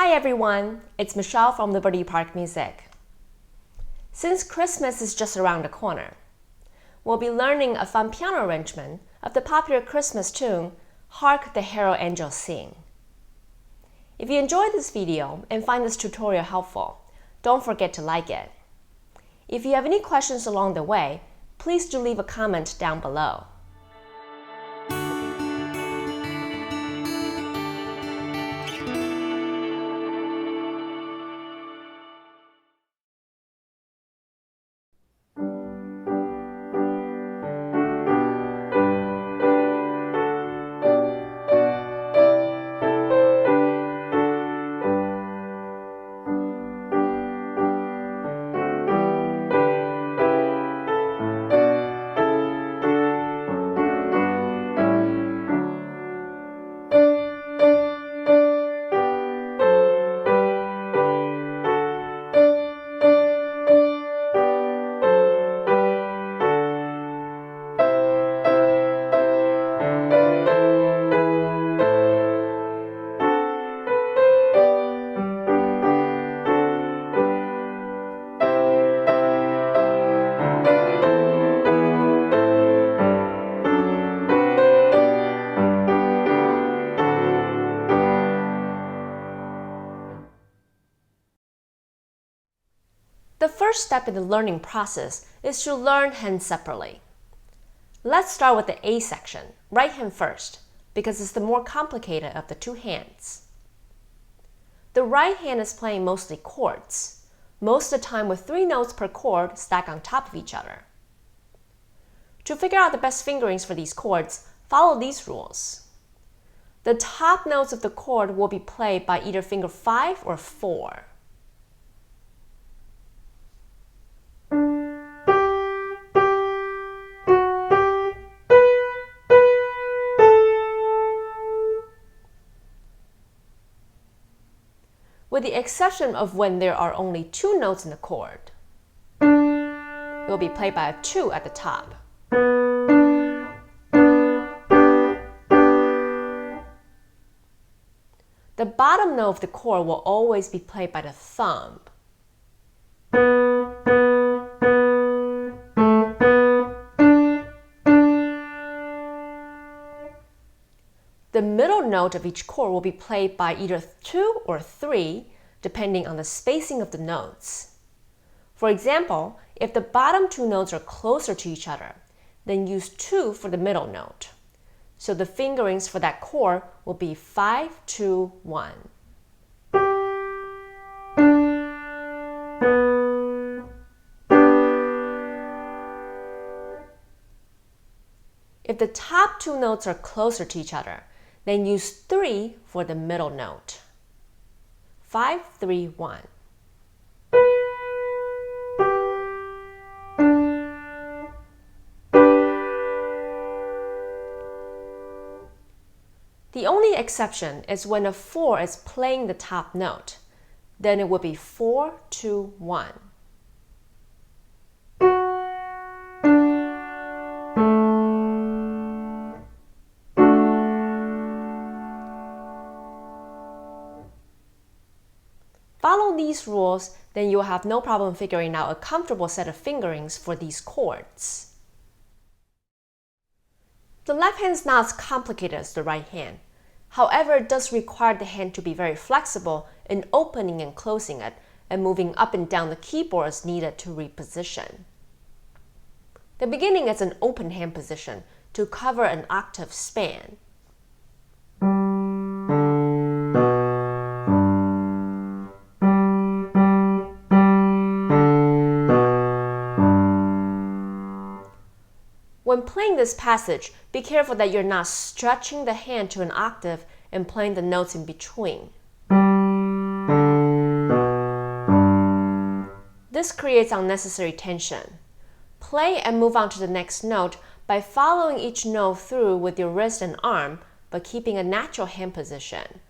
Hi everyone, it's Michelle from Liberty Park Music. Since Christmas is just around the corner, we'll be learning a fun piano arrangement of the popular Christmas tune, Hark, the Herald Angels Sing. If you enjoyed this video and find this tutorial helpful, don't forget to like it. If you have any questions along the way, please do leave a comment down below. The first step in the learning process is to learn hands separately. Let's start with the A section, right hand first, because it's the more complicated of the two hands. The right hand is playing mostly chords, most of the time with 3 notes per chord stacked on top of each other. To figure out the best fingerings for these chords, follow these rules. The top notes of the chord will be played by either finger 5 or 4. With the exception of when there are only 2 notes in the chord. It will be played by a 2 at the top. The bottom note of the chord will always be played by the thumb. The middle note of each chord will be played by either 2 or 3, depending on the spacing of the notes. For example, if the bottom 2 notes are closer to each other, then use 2 for the middle note. So the fingerings for that chord will be 5, 2, 1. If the top 2 notes are closer to each other, then use 3 for the middle note. 5, 3, 1. The only exception is when a 4 is playing the top note. Then it will be 4, 2, 1. Follow these rules, then you'll have no problem figuring out a comfortable set of fingerings for these chords. The left hand is not as complicated as the right hand. However, it does require the hand to be very flexible in opening and closing it, and moving up and down the keyboard as needed to reposition. The beginning is an open hand position to cover an octave span. When playing this passage, be careful that you're not stretching the hand to an octave and playing the notes in between. This creates unnecessary tension. Play and move on to the next note by following each note through with your wrist and arm, but keeping a natural hand position.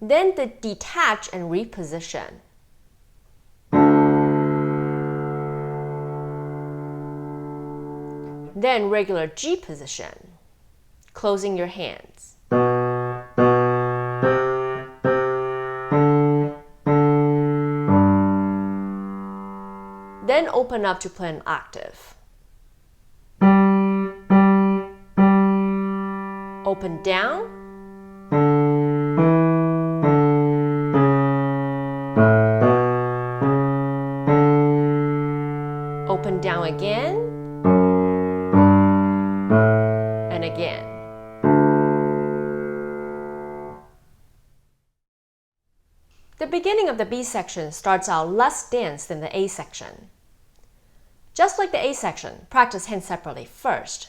Then detach and reposition. Then regular G position, closing your hands. Then open up to play an octave. Open down. Open down again. And again. The beginning of the B section starts out less dense than the A section. Just like the A section, practice hands separately first.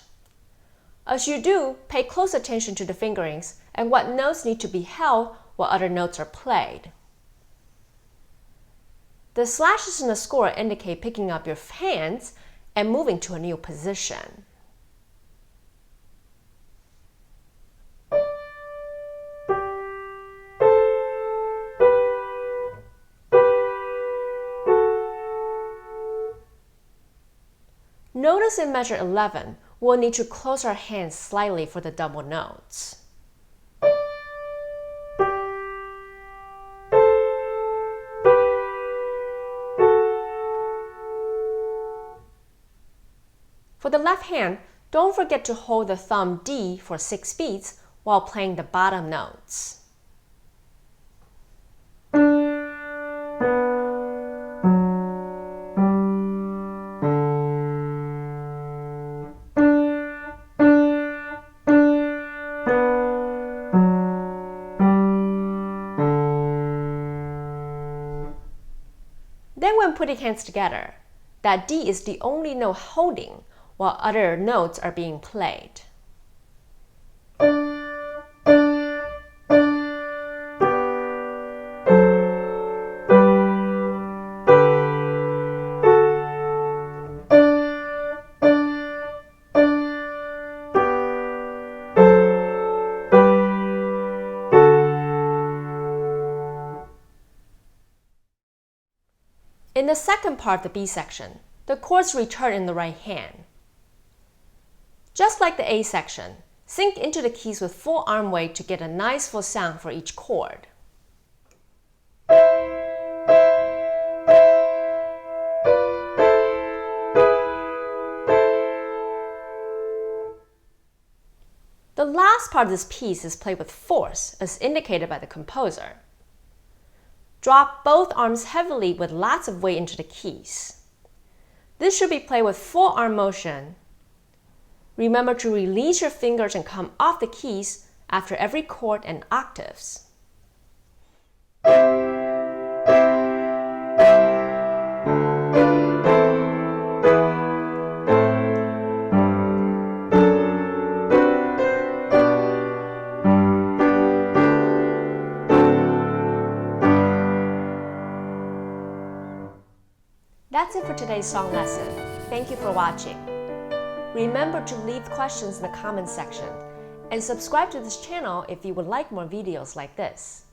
As you do, pay close attention to the fingerings and what notes need to be held while other notes are played. The slashes in the score indicate picking up your hands and moving to a new position. Notice in measure 11, we'll need to close our hands slightly for the double notes. For the left hand, don't forget to hold the thumb D for 6 beats while playing the bottom notes. Then when putting hands together, that D is the only note holding while other notes are being played. In the second part of the B section, the chords return in the right hand. Just like the A section, sink into the keys with full arm weight to get a nice full sound for each chord. The last part of this piece is played with force, as indicated by the composer. Drop both arms heavily with lots of weight into the keys. This should be played with full arm motion. Remember to release your fingers and come off the keys after every chord and octaves. That's it for today's song lesson. Thank you for watching. Remember to leave questions in the comments section and subscribe to this channel if you would like more videos like this.